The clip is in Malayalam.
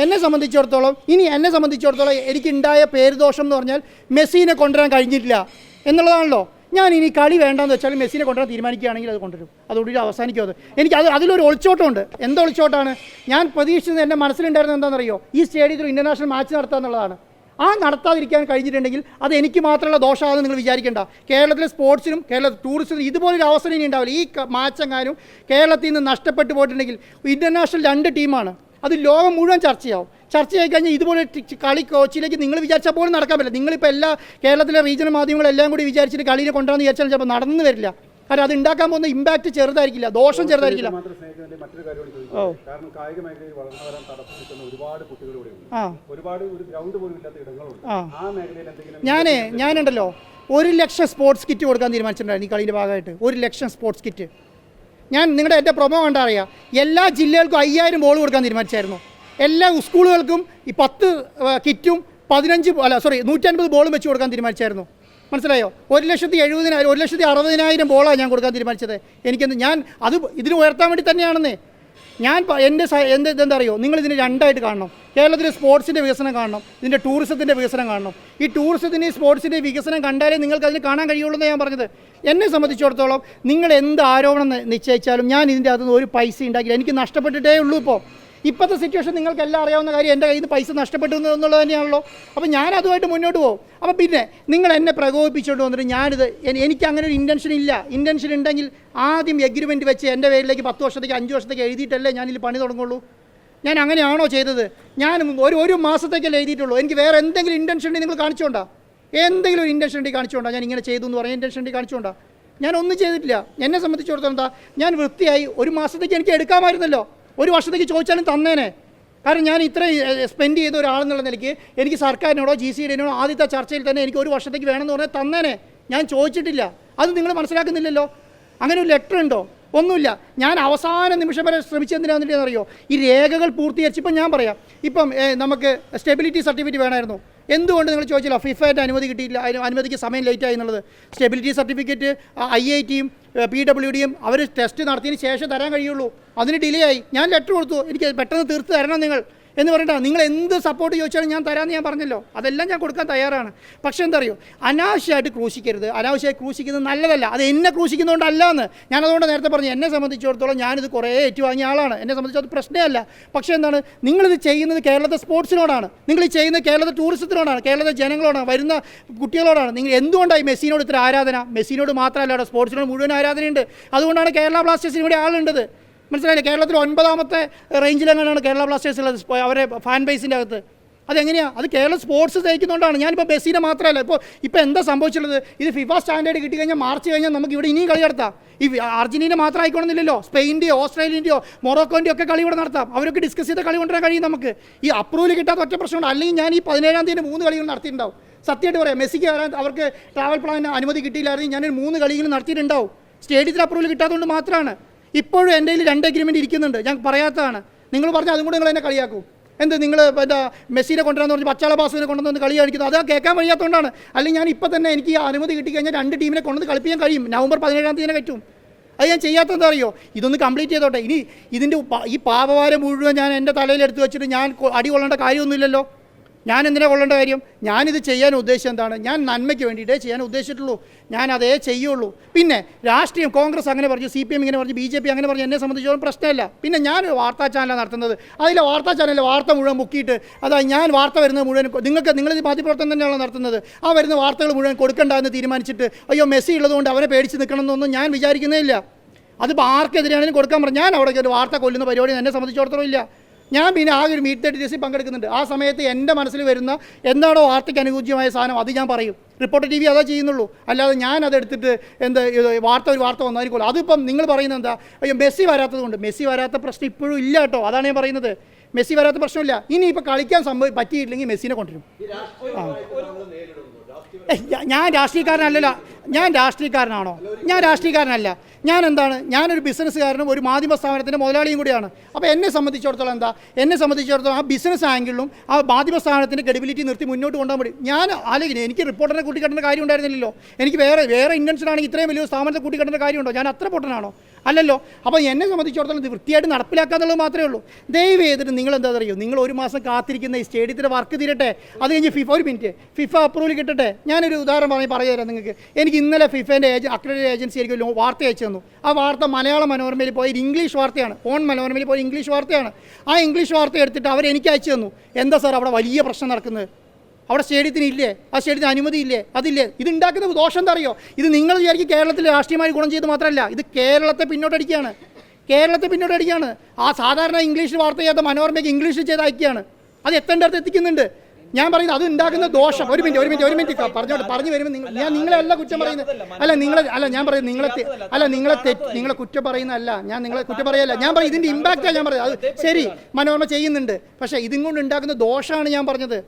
എന്നെ സംബന്ധിച്ചിടത്തോളം എനിക്കുണ്ടായ പേരുദോഷം എന്ന് പറഞ്ഞാൽ മെസ്സിനെ കൊണ്ടുവരാൻ കഴിഞ്ഞിട്ടില്ല എന്നുള്ളതാണല്ലോ. ഞാൻ ഇനി കളി വേണ്ടെന്ന് വെച്ചാൽ മെസ്സിനെ കൊണ്ടുവരാൻ തീരുമാനിക്കുകയാണെങ്കിൽ അത് കൊണ്ടുവരും. അതോടുകൂടി അവസാനിക്കും. അതിലൊരു ഒളിച്ചോട്ടമുണ്ട്. എന്താ ഒളിച്ചോട്ടാണ്? ഞാൻ പ്രതീക്ഷിച്ചത് എൻ്റെ മനസ്സിലുണ്ടായിരുന്നത് എന്താണെന്നറിയോ? ഈ സ്റ്റേഡിയത്തിൽ ഇൻ്റർനാഷണൽ മാച്ച് നടത്തുക എന്നുള്ളതാണ്. ആ നടത്താതിരിക്കാൻ കഴിഞ്ഞിട്ടുണ്ടെങ്കിൽ അത് എനിക്ക് മാത്രമുള്ള ദോഷമാണെന്ന് നിങ്ങൾ വിചാരിക്കേണ്ട. കേരളത്തിലെ സ്പോർട്സിനും കേരളത്തിൽ ടൂറിസത്തിനും ഇതുപോലൊരു അവസരം ഇനി ഉണ്ടാവില്ല. ഈ മാച്ചെങ്ങാനും കേരളത്തിൽ നിന്ന് നഷ്ടപ്പെട്ടു പോയിട്ടുണ്ടെങ്കിൽ ഇൻ്റർനാഷണൽ 2 ടീമാണ്. അത് ലോകം മുഴുവൻ ചർച്ചയായി കഴിഞ്ഞാൽ ഇതുപോലെ കളി കോച്ചിലേക്ക് നിങ്ങൾ വിചാരിച്ചാൽ പോലും നടക്കാൻ പറ്റില്ല. നിങ്ങളിപ്പോൾ എല്ലാ കേരളത്തിലെ റീജിയണൽ മാധ്യമങ്ങളെല്ലാം കൂടി വിചാരിച്ചിട്ട് കളീനെ കൊണ്ടുവന്ന് വിചാരിച്ചാൽ ചിലപ്പോൾ നടന്നു വരില്ല. കാരണം അത് ഉണ്ടാക്കാൻ പോകുന്ന ഇമ്പാക്റ്റ് ചെറുതായിരിക്കില്ല, ദോഷം ചെറുതായിരിക്കില്ല. ഞാനുണ്ടല്ലോ 1 ലക്ഷം സ്പോർട്സ് കിറ്റ് കൊടുക്കാൻ തീരുമാനിച്ചിട്ടുണ്ടായിരുന്നു ഈ കളീൻ്റെ ഭാഗമായിട്ട്. 1 ലക്ഷം സ്പോർട്സ് കിറ്റ്. ഞാൻ നിങ്ങളുടെ എൻ്റെ പ്രൊമോ കണ്ടറിയാം. എല്ലാ ജില്ലകൾക്കും 5000 ബോൾ കൊടുക്കാൻ തീരുമാനിച്ചായിരുന്നു. എല്ലാ സ്കൂളുകൾക്കും ഈ 10 കിറ്റും 150 ബോളും വെച്ച് കൊടുക്കാൻ തീരുമാനിച്ചായിരുന്നു. മനസ്സിലായോ? 1,60,000 ബോളാണ് ഞാൻ കൊടുക്കാൻ തീരുമാനിച്ചത്. ഇതിന് ഉയർത്താൻ വേണ്ടി തന്നെയാണെന്നേ. എൻ്റെ എന്താ അറിയോ, നിങ്ങളിതിന് 2ആയിട്ട് കാണണം. കേരളത്തിലെ സ്പോർട്സിൻ്റെ വികസനം കാണണം, ഇതിൻ്റെ ടൂറിസത്തിൻ്റെ വികസനം കാണണം. ഈ ടൂറിസത്തിൻ്റെയും സ്പോർട്സിൻ്റെ വികസനം കണ്ടാലേ നിങ്ങൾക്ക് അതിന് കാണാൻ കഴിയുള്ളൂ എന്ന് ഞാൻ പറഞ്ഞത്. എന്നെ സംബന്ധിച്ചിടത്തോളം നിങ്ങൾ എന്ത് ആരോപണം നിശ്ചയിച്ചാലും ഞാൻ ഇതിൻ്റെ അകത്തുനിന്ന് ഒരു പൈസ ഉണ്ടാക്കില്ല. എനിക്ക് നഷ്ടപ്പെട്ടിട്ടേ ഉള്ളൂ. ഇപ്പോഴത്തെ സിറ്റുവേഷൻ നിങ്ങൾക്ക് എല്ലാം അറിയാവുന്ന കാര്യം. എൻ്റെ കയ്യിൽ നിന്ന് പൈസ നഷ്ടപ്പെട്ടു എന്നുള്ളത് തന്നെയാണല്ലോ. അപ്പോൾ ഞാൻ അതുമായിട്ട് മുന്നോട്ട് പോകും. അപ്പോൾ പിന്നെ നിങ്ങൾ എന്നെ പ്രകോപിപ്പിച്ചുകൊണ്ട് വന്നിട്ട് എനിക്ക് അങ്ങനെ ഒരു ഇൻറ്റൻഷൻ ഉണ്ടെങ്കിൽ ആദ്യം എഗ്രിമെൻറ്റ് വെച്ച് എൻ്റെ പേരിലേക്ക് 10 വർഷത്തേക്ക് 5 വർഷത്തേക്ക് എഴുതിയിട്ടല്ലേ ഞാനിതിൽ പണി തുടങ്ങുള്ളൂ. ഞാൻ അങ്ങനെയാണോ ചെയ്തത്? ഞാൻ ഒരു മാസത്തേക്കല്ലേ എഴുതിയിട്ടുള്ളൂ. എനിക്ക് വേറെ എന്തെങ്കിലും ഇൻറ്റൻഷൻ ഉണ്ടെങ്കിൽ നിങ്ങൾ കാണിച്ചുകൊണ്ടാ. എന്തെങ്കിലും ഒരു ഇൻറ്റൻഷൻ ഉണ്ടെങ്കിൽ കാണിച്ചുകൊണ്ടാ ഞാൻ ഇങ്ങനെ ചെയ്തു എന്ന് പറഞ്ഞ ഇൻറ്റൻഷൻ ഉണ്ടെങ്കിൽ കാണിച്ചുകൊണ്ടാ. ഞാനൊന്നും ചെയ്തിട്ടില്ല. എന്നെ സംബന്ധിച്ചിടത്തോളം ഞാൻ വൃത്തിയായി 1 മാസത്തേക്ക് എനിക്ക് എടുക്കാമായിരുന്നല്ലോ. 1 വർഷത്തേക്ക് ചോദിച്ചാലും തന്നേനെ. കാരണം ഞാൻ ഇത്രയും സ്പെൻഡ് ചെയ്ത ഒരാളെന്നുള്ള നിലയ്ക്ക് എനിക്ക് സർക്കാരിനോടോ GCDനോടോ ആദ്യത്തെ ചർച്ചയിൽ തന്നെ എനിക്ക് 1 വർഷത്തേക്ക് വേണമെന്ന് പറഞ്ഞാൽ തന്നേനെ. ഞാൻ ചോദിച്ചിട്ടില്ല. അത് നിങ്ങൾ മനസ്സിലാക്കുന്നില്ലല്ലോ. അങ്ങനെ ഒരു ലെറ്റർ ഉണ്ടോ? ഒന്നുമില്ല. ഞാൻ അവസാന നിമിഷം വരെ ശ്രമിച്ചെന്തിനാണെന്ന് അറിയോ? ഈ രേഖകൾ പൂർത്തീകരിച്ച് ഇപ്പം ഞാൻ പറയാം. ഇപ്പം നമുക്ക് സ്റ്റെബിലിറ്റി സർട്ടിഫിക്കറ്റ് വേണമായിരുന്നു. എന്തുകൊണ്ട് നിങ്ങൾ ചോദിച്ചില്ല? ഫിഫയുടെ അനുമതി കിട്ടിയില്ല, അനുമതിക്ക് സമയം ലേറ്റായി എന്നുള്ളത്. സ്റ്റെബിലിറ്റി സർട്ടിഫിക്കറ്റ് IITയും PWDയും അവർ ടെസ്റ്റ് നടത്തിയതിന് ശേഷം തരാൻ കഴിയുള്ളൂ. അതിന് ഡിലേ ആയി. ഞാൻ ലെറ്റർ കൊടുത്തു, എനിക്ക് പെട്ടെന്ന് തീർത്ത് തരണം നിങ്ങൾ എന്ന് പറഞ്ഞിട്ടാണ്. നിങ്ങൾ എന്ത് സപ്പോർട്ട് ചോദിച്ചാലും ഞാൻ തരാമെന്ന് ഞാൻ പറഞ്ഞല്ലോ. അതെല്ലാം ഞാൻ കൊടുക്കാൻ തയ്യാറാണ്. പക്ഷേ എന്താ അറിയോ, അനാവശ്യമായിട്ട് ക്രൂശിക്കരുത്. അനാവശ്യമായി ക്രൂശിക്കുന്നത് നല്ലതല്ല. അത് എന്നെ ക്രൂശിക്കുന്നതുകൊണ്ടല്ല എന്ന് ഞാനതുകൊണ്ട് നേരത്തെ പറഞ്ഞു. എന്നെ സംബന്ധിച്ചിടത്തോളം ഞാനിത് കുറേ ഏറ്റുവാങ്ങിയ ആളാണ്. എന്നെ സംബന്ധിച്ച് അത് പ്രശ്നമല്ല. പക്ഷേ എന്താണ്, നിങ്ങളിത് ചെയ്യുന്നത് കേരളത്തെ സ്പോർട്സിനോടാണ്, നിങ്ങൾ ഈ ചെയ്യുന്നത് കേരളത്തെ ടൂറിസത്തിനോടാണ്, കേരളത്തെ ജനങ്ങളോടാണ്, വരുന്ന കുട്ടികളോടാണ്. നിങ്ങൾ എന്തുകൊണ്ടാണ് മെസ്സിനോട് ഇത്ര ആരാധന? മെസ്സിനോട് മാത്രമല്ല, അവിടെ സ്പോർട്സിനോട് മുഴുവൻ ആരാധനയുണ്ട്. അതുകൊണ്ടാണ് കേരള ബ്ലാസ്റ്റേഴ്സിന് ഇവിടെ ആളുണ്ടത്. മനസ്സിലായില്ലേ? കേരളത്തിൽ 9ാമത്തെ റേഞ്ചിലെങ്ങനെയാണ് കേരള ബ്ലാസ്റ്റേഴ്സുള്ളത് അവരെ ഫാൻ ബേസിൻ്റെ അകത്ത്. അതെങ്ങനെയാണ്? അത് കേരള സ്പോർട്സ് തയ്ക്കുന്നുകൊണ്ടാണ്. ഞാനിപ്പോൾ മെസ്സിനെ മാത്രമല്ല. ഇപ്പോൾ എന്താ സംഭവിച്ചുള്ളത്? ഇത് ഫിഫ സ്റ്റാൻഡേർഡ് കിട്ടിക്കഴിഞ്ഞാൽ മാർച്ച് കഴിഞ്ഞാൽ നമുക്ക് ഇവിടെ ഇനിയും കളി നടത്താം. ഈ അർജന്റീന മാത്രം ആയിക്കോണമെന്നില്ലല്ലോ. സ്പെയിൻ്റെയോ ഓസ്ട്രേലിയൻ്റെയോ മൊറോക്കോൻ്റെയോ ഒക്കെ കളി ഇവിടെ നടത്താം. അവരൊക്കെ ഡിസ്കസ് ചെയ്ത കളി കൊണ്ടുവരാൻ കഴിയും നമുക്ക്. ഈ അപ്രൂവൽ കിട്ടാത്ത ഒറ്റ പ്രശ്നമുണ്ട്. അല്ലെങ്കിൽ ഞാൻ ഈ 17-ാം തീയതി 3 കളികൾ നടത്തിയിട്ടുണ്ടാവും. സത്യമായിട്ട് പറയാം, മെസ്സിക്ക് വരാൻ അവർക്ക് ട്രാവൽ പ്ലാൻ അനുമതി കിട്ടിയില്ലായിരുന്നെങ്കിൽ ഞാനൊരു 3 കളികൾ നടത്തിയിട്ടുണ്ടാവും. സ്റ്റേഡിയത്തിൽ അപ്രൂവൽ കിട്ടാത്തതുകൊണ്ട് മാത്രമാണ്. ഇപ്പോഴും എൻ്റെ കയ്യിൽ 2 എഗ്രിമെൻറ്റ് ഇരിക്കുന്നുണ്ട്. ഞാൻ പറയാത്തതാണ്. നിങ്ങൾ പറഞ്ഞാൽ അതും കൂടെ നിങ്ങൾ എന്നെ കളിയാക്കും. നിങ്ങൾ മെസ്സിനെ കൊണ്ടുവരാന്ന് പറഞ്ഞ് പച്ചാള ബാസുവിനെ കൊണ്ടുവന്ന് കളി കാണിക്കുന്നത് അത് കേൾക്കാൻ കഴിയാത്തതുകൊണ്ടാണ്. അല്ലെങ്കിൽ ഞാൻ ഇപ്പോൾ തന്നെ എനിക്ക് ഈ അനുമതി കിട്ടിക്കഴിഞ്ഞാൽ 2 ടീമിനെ കൊണ്ടുവന്ന് കളിപ്പിക്കാൻ കഴിയും. നവംബർ 17-ാം തീയതി പറ്റും. അത് ഞാൻ ചെയ്യാത്തതെന്താ അറിയോ? ഇതൊന്ന് കംപ്ലീറ്റ് ചെയ്തോട്ടെ. ഇനി ഇതിൻ്റെ ഈ പാപഭാരം മുഴുവൻ ഞാൻ എൻ്റെ തലയിൽ എടുത്ത് വെച്ചിട്ട് ഞാൻ അടി കൊള്ളേണ്ട കാര്യമൊന്നുമില്ലല്ലോ. ഞാൻ എന്തിനാ കൊള്ളേണ്ട കാര്യം? ഞാനിത് ചെയ്യാൻ ഉദ്ദേശിച്ചത് എന്താണ്? ഞാൻ നന്മയ്ക്ക് വേണ്ടിയിട്ടേ ചെയ്യാൻ ഉദ്ദേശിച്ചിട്ടുള്ളൂ. ഞാൻ അതേ ചെയ്യുള്ളൂ. പിന്നെ രാഷ്ട്രീയം, കോൺഗ്രസ് അങ്ങനെ പറഞ്ഞു, CPM ഇങ്ങനെ പറഞ്ഞു, BJP അങ്ങനെ പറഞ്ഞു, എന്നെ സംബന്ധിച്ചോളം പ്രശ്നമില്ല. പിന്നെ ഞാനൊരു വാർത്താ ചാനലാണ് നടത്തുന്നത്. അതിലെ വാർത്താ ചാനലിലെ വാർത്ത മുഴുവൻ മുക്കിയിട്ട് ഞാൻ വാർത്ത വരുന്നത് മുഴുവൻ നിങ്ങളിത് മാധ്യമപ്രവർത്തനം തന്നെയാണല്ലോ നടത്തുന്നത്. ആ വരുന്ന വാർത്തകൾ മുഴുവൻ കൊടുക്കണ്ട എന്ന് തീരുമാനിച്ചിട്ട് അയ്യോ മെസ്സി ഉള്ളതുകൊണ്ട് അവനെ പേടിച്ച് നിൽക്കണമെന്നൊന്നും ഞാൻ വിചാരിക്കുന്നേ ഇല്ല. അതിപ്പോൾ ആർക്കെതിരെയാണെങ്കിലും കൊടുക്കാൻ പറഞ്ഞു. ഞാൻ അവിടെ ഒരു വാർത്ത കൊല്ലുന്ന പരിപാടി എന്നെ സംബന്ധിച്ചിടത്തോളം ഇല്ല. ഞാൻ പിന്നെ ആകെ ഒരു മീറ്റ് 30 ഡേയ്സിൽ പങ്കെടുക്കുന്നുണ്ട്. ആ സമയത്ത് എൻ്റെ മനസ്സിൽ വരുന്ന എന്താണോ വാർത്തയ്ക്ക് അനുകൂല്യമായ സാധനം അത് ഞാൻ പറയും. റിപ്പോർട്ടർ TV അതാ ചെയ്യുന്നുള്ളൂ. അല്ലാതെ ഞാൻ അതെടുത്തിട്ട് ഒരു വാർത്ത വന്നായിരിക്കുമല്ലോ. അതിപ്പം നിങ്ങൾ പറയുന്നത് എന്താ? അയ്യോ മെസ്സി വരാത്തത് കൊണ്ട്. മെസ്സി വരാത്ത പ്രശ്നം ഇപ്പോഴും ഇല്ല കേട്ടോ. അതാണ് ഞാൻ പറയുന്നത്. മെസ്സി വരാത്ത പ്രശ്നമില്ല. ഇനിയിപ്പോൾ കളിക്കാൻ പറ്റിയിട്ടില്ലെങ്കിൽ മെസ്സിനെ കൊണ്ടുവരും. ഞാൻ രാഷ്ട്രീയക്കാരനല്ലല്ലോ. ഞാൻ രാഷ്ട്രീയക്കാരനാണോ? ഞാൻ രാഷ്ട്രീയക്കാരനല്ല. ഞാൻ എന്താണ്? ഞാനൊരു ബിസിനസ്സുകാരനും ഒരു മാധ്യമ സ്ഥാപനത്തിൻ്റെ മുതലാളിയും കൂടിയാണ്. അപ്പോൾ എന്നെ സംബന്ധിച്ചിടത്തോളം എന്താ? എന്നെ സംബന്ധിച്ചിടത്തോളം ആ ബിസിനസ് ആംഗിളിലും ആ മാധ്യമ സ്ഥാപനത്തിൻ്റെ ക്രെഡിബിലിറ്റി നിർത്തി മുന്നോട്ട് കൊണ്ടുപോകാൻ വേണ്ടി ഞാൻ ആലോചിക്കുന്നത്. എനിക്ക് റിപ്പോർട്ടറിനെ കൂട്ടിക്കെട്ടേണ്ട കാര്യം ഉണ്ടായിരുന്നില്ലല്ലോ. എനിക്ക് വേറെ ഇൻറ്റൻഷൻ ആണെങ്കിൽ ഇത്രയും വലിയ സ്ഥാപനത്തെ കൂട്ടിക്കെട്ടേണ്ട കാര്യമുണ്ടോ? ഞാൻ അത്ര പൊട്ടനാണോ? അല്ലല്ലോ. അപ്പോൾ എന്നെ സംബന്ധിച്ചിടത്തോളം ഇത് വൃത്തിയായിട്ട് നടപ്പിലാക്കാന്നുള്ളത് മാത്രമേ ഉള്ളൂ. ദയവ് ചെയ്തിട്ട് നിങ്ങൾ എന്താ അറിയോ, നിങ്ങൾ ഒരു മാസം കാത്തിരിക്കുന്ന ഈ സ്റ്റേഡിയത്തിൻ്റെ വർക്ക് തീരട്ടെ, അത് കഴിഞ്ഞ് ഒരു മിനിറ്റ് ഫിഫ അപ്രൂവൽ കിട്ടട്ടെ. ഞാനൊരു ഉദാഹരണം പറഞ്ഞുതരാം നിങ്ങൾക്ക്. എനിക്ക് ഇന്നലെ ഫിഫേൻ്റെ അക്രഡിറ്റേഷൻ ഏജൻസി എനിക്ക് വാർത്ത അയച്ചു തന്നു. ആ വാർത്ത മലയാള മനോരമയിൽ പോയി ഇംഗ്ലീഷ് വാർത്തയാണ്, ഓൺ മനോരമയിൽ പോയി ഇംഗ്ലീഷ് വാർത്തയാണ്. ആ ഇംഗ്ലീഷ് വാർത്ത എടുത്തിട്ട് അവരെനിക്ക് അയച്ചു തന്നു. എന്താ സാർ അവിടെ വലിയ പ്രശ്നം നടക്കുന്നത്, അവിടെ സ്റ്റേഡിയത്തിന് ഇല്ലേ, ആ സ്റ്റേഡിയത്തിന് അനുമതി ഇല്ലേ, അതില്ലേ. ഇത് ഉണ്ടാക്കുന്ന ദോഷം എന്താ അറിയോ, ഇത് നിങ്ങൾ വിചാരിക്കും കേരളത്തിൽ രാഷ്ട്രീയമായി ഗുണം ചെയ്ത് മാത്രമല്ല, ഇത് കേരളത്തെ പിന്നോട്ടടിക്കുകയാണ്, കേരളത്തെ പിന്നോട്ടടിക്കുകയാണ്. ആ സാധാരണ ഇംഗ്ലീഷിൽ വാർത്ത ചെയ്യാത്ത മനോരമയ്ക്ക് ഇംഗ്ലീഷിൽ ചെയ്ത് അയക്കുകയാണ്. അത് എത്തേണ്ടടുത്ത് എത്തിക്കുന്നുണ്ട്. ഞാൻ പറയുന്നത് അത് ഉണ്ടാക്കുന്ന ദോഷം. ഒരു മിനിറ്റ് പറഞ്ഞു വരുമ്പോൾ ഞാൻ നിങ്ങളെയല്ല കുറ്റം പറയുന്നത്. ഞാൻ പറയുന്നത് നിങ്ങളെ കുറ്റം പറയുന്നതല്ല, ഞാൻ നിങ്ങളെ കുറ്റം പറയല്ല. ഞാൻ പറയും ഇതിൻ്റെ ഇമ്പാക്റ്റാണ് ഞാൻ പറയുന്നത്. അത് ശരി, മനോരമ ചെയ്യുന്നുണ്ട്, പക്ഷേ ഇതും കൊണ്ട് ഉണ്ടാക്കുന്ന ദോഷമാണ് ഞാൻ പറഞ്ഞത്.